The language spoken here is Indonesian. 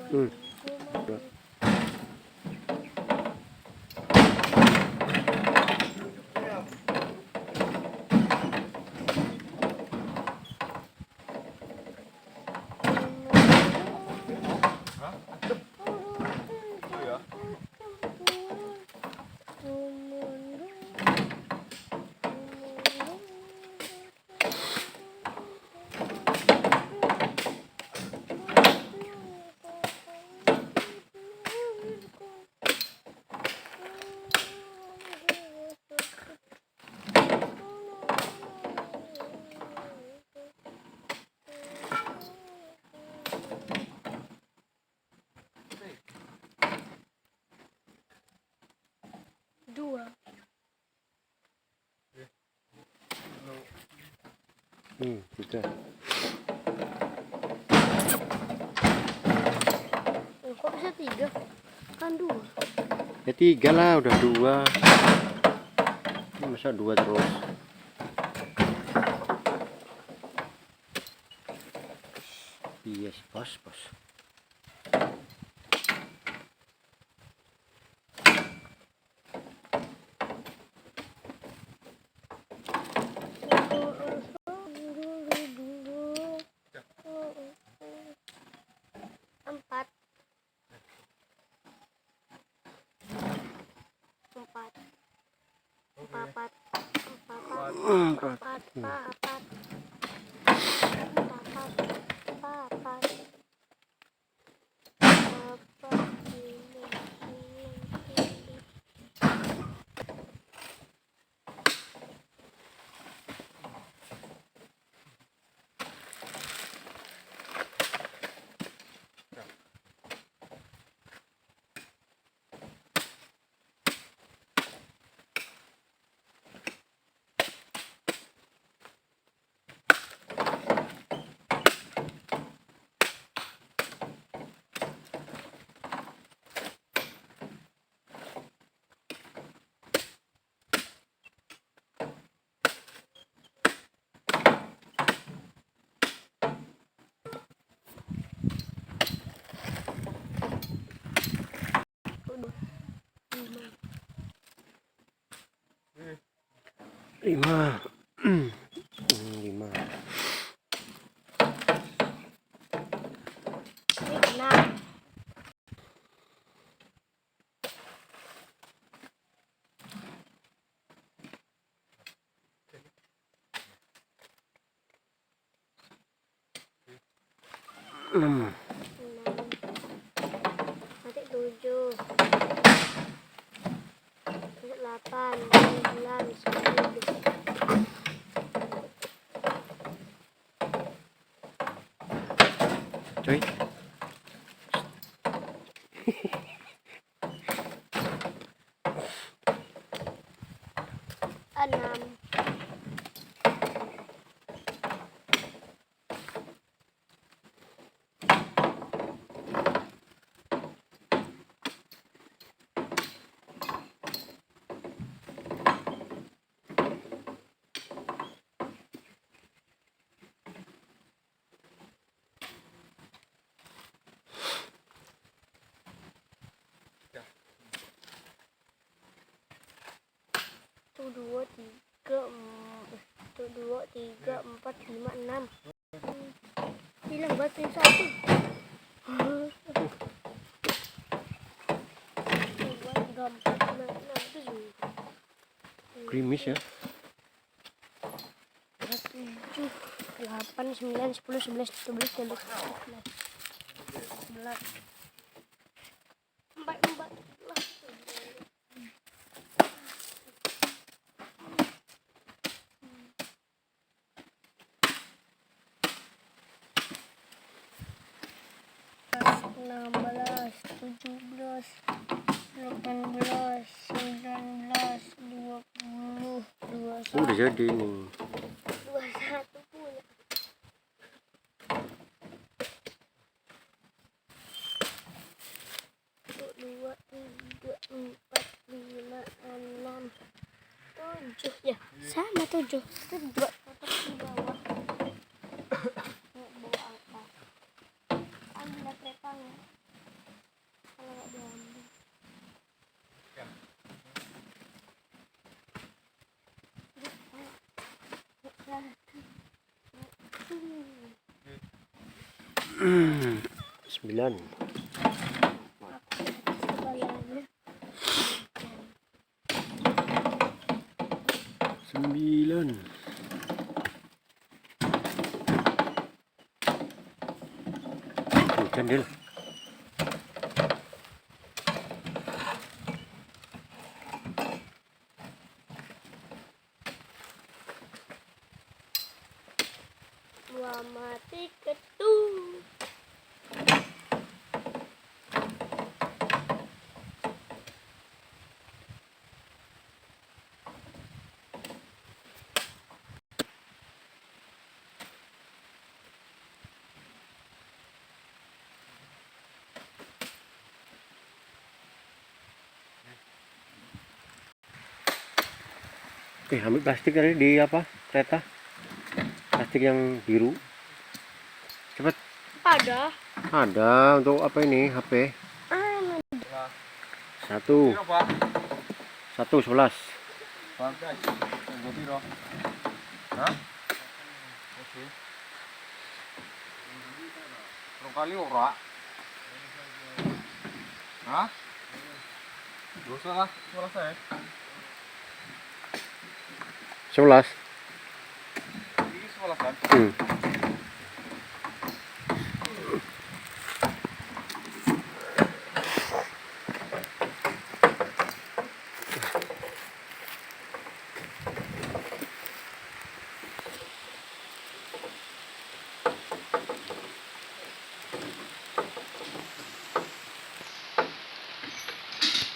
Dua. Tiga. Kok bisa tiga? Kan dua. Ya tiga lah, udah dua. Masa dua terus? Yes, bos. Empat. Lima. Enam. Nanti 7, 8, 9, 10. Coy. Enam. Satu, dua, tiga, empat, lima, enam. Bilang batin satu. Dua, tiga, empat, lima, enam, tujuh. Krimis ya. 7, 8, 9, 10, 11, 12, 13, 14, 11. 4. Enam belas, 17, 18, 19, 20, 21. Udah jadi nih. 21 punya. 2, 3, 4, 5, 6, 7. Ya, sama 7. Itu dua kotak di bawah. Bawa apa? Ambil krepang. 9. Kepalanya. 9. Hujan Del. Mati ketu. Ambil plastik tadi di apa? Kereta. Plastik yang biru. Cepat. Ada. Ada untuk apa ini? HP. 1. 11. Kali ora. Hah? Dosa lah, selesai. 11. Ini 11 kan?